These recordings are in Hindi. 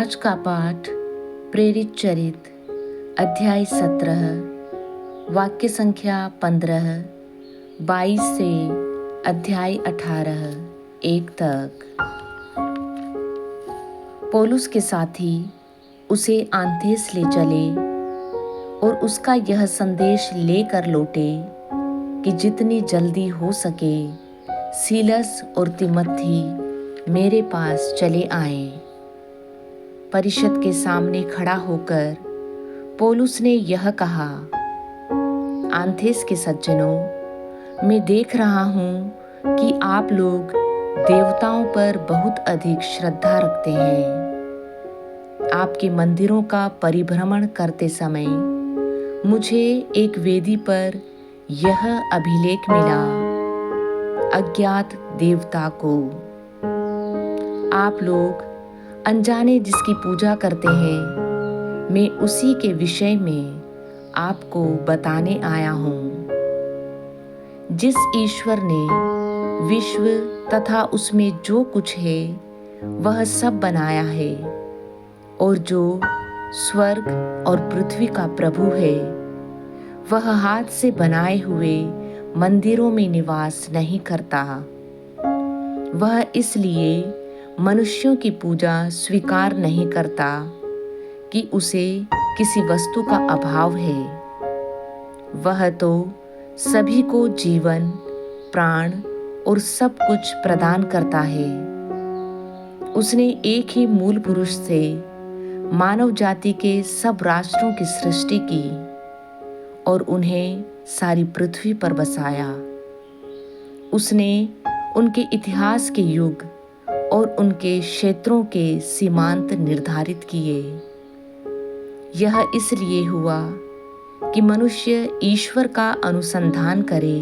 आज का पाठ प्रेरित चरित अध्याय 17 वाक्य संख्या 15 22 से अध्याय 18 1 तक। पौलुस के साथी उसे आंथेस ले चले और उसका यह संदेश लेकर लौटे कि जितनी जल्दी हो सके सीलस और तीमुथि मेरे पास चले आएं। परिषद के सामने खड़ा होकर पौलुस ने यह कहा, आंथेस के सज्जनों, मैं देख रहा हूँ कि आप लोग देवताओं पर बहुत अधिक श्रद्धा रखते हैं। आपके मंदिरों का परिभ्रमण करते समय मुझे एक वेदी पर यह अभिलेख मिला, अज्ञात देवता को आप लोग अनजाने जिसकी पूजा करते हैं, मैं उसी के विषय में आपको बताने आया हूँ। जिस ईश्वर ने विश्व तथा उसमें जो कुछ है वह सब बनाया है और जो स्वर्ग और पृथ्वी का प्रभु है, वह हाथ से बनाए हुए मंदिरों में निवास नहीं करता। वह इसलिए मनुष्यों की पूजा स्वीकार नहीं करता कि उसे किसी वस्तु का अभाव है। वह तो सभी को जीवन, प्राण और सब कुछ प्रदान करता है। उसने एक ही मूल पुरुष से मानव जाति के सब राष्ट्रों की सृष्टि की और उन्हें सारी पृथ्वी पर बसाया। उसने उनके इतिहास के युग और उनके क्षेत्रों के सीमांत निर्धारित किए। यह इसलिए हुआ कि मनुष्य ईश्वर का अनुसंधान करे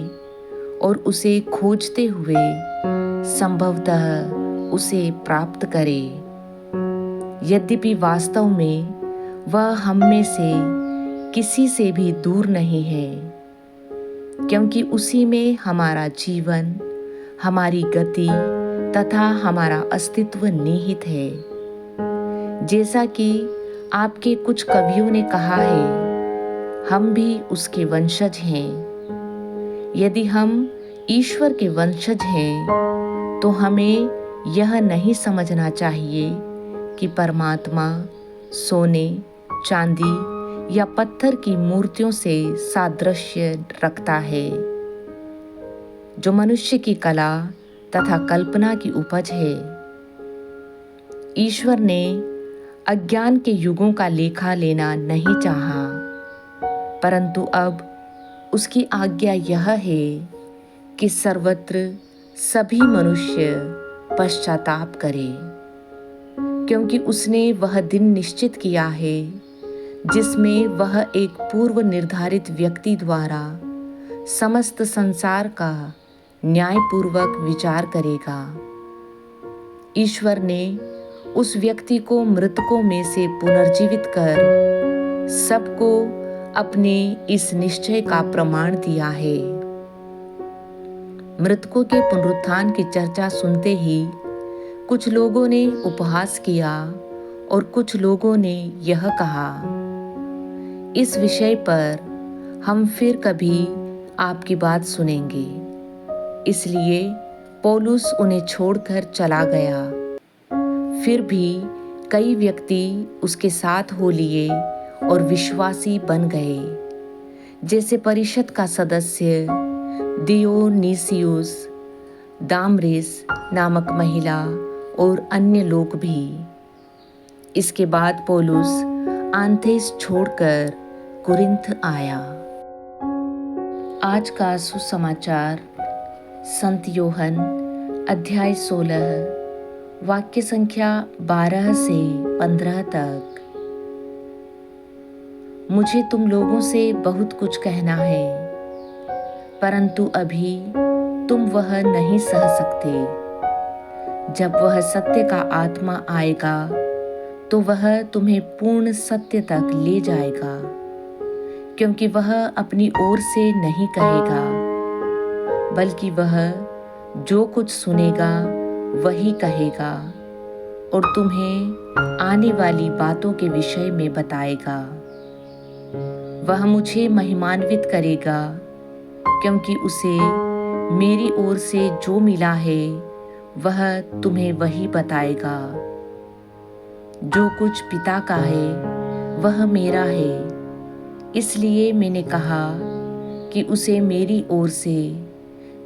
और उसे खोजते हुए संभवतः उसे प्राप्त करे। यद्यपि वास्तव में वह हम में से किसी से भी दूर नहीं है, क्योंकि उसी में हमारा जीवन, हमारी गति तथा हमारा अस्तित्व निहित है। जैसा कि आपके कुछ कवियों ने कहा है, हम भी उसके वंशज हैं। यदि हम ईश्वर के वंशज हैं तो हमें यह नहीं समझना चाहिए कि परमात्मा सोने, चांदी या पत्थर की मूर्तियों से सादृश्य रखता है, जो मनुष्य की कला तथा कल्पना की उपज है। ईश्वर ने अज्ञान के युगों का लेखा लेना नहीं चाहा, परंतु अब उसकी आज्ञा यह है कि सर्वत्र सभी मनुष्य पश्चाताप करें, क्योंकि उसने वह दिन निश्चित किया है जिसमें वह एक पूर्व निर्धारित व्यक्ति द्वारा समस्त संसार का न्यायपूर्वक विचार करेगा। ईश्वर ने उस व्यक्ति को मृतकों में से पुनर्जीवित कर सबको अपने इस निश्चय का प्रमाण दिया है। मृतकों के पुनरुत्थान की चर्चा सुनते ही कुछ लोगों ने उपहास किया और कुछ लोगों ने यह कहा, इस विषय पर हम फिर कभी आपकी बात सुनेंगे। इसलिए पौलुस उन्हें छोड़कर चला गया। फिर भी कई व्यक्ति उसके साथ हो लिए और विश्वासी बन गए, जैसे परिषद का सदस्य दियोनीसियुस, दामरिस नामक महिला और अन्य लोग भी। इसके बाद पौलुस आंथेस छोड़कर कुरिन्थ आया। आज का सुसमाचार संत योहन अध्याय 16 वाक्य संख्या 12 से 15 तक। मुझे तुम लोगों से बहुत कुछ कहना है, परंतु अभी तुम वह नहीं सह सकते। जब वह सत्य का आत्मा आएगा तो वह तुम्हें पूर्ण सत्य तक ले जाएगा, क्योंकि वह अपनी ओर से नहीं कहेगा, बल्कि वह जो कुछ सुनेगा वही कहेगा और तुम्हें आने वाली बातों के विषय में बताएगा। वह मुझे महिमान्वित करेगा, क्योंकि उसे मेरी ओर से जो मिला है वह तुम्हें वही बताएगा। जो कुछ पिता का है वह मेरा है, इसलिए मैंने कहा कि उसे मेरी ओर से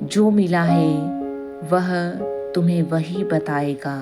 जो मिला है वह तुम्हें वही बताएगा।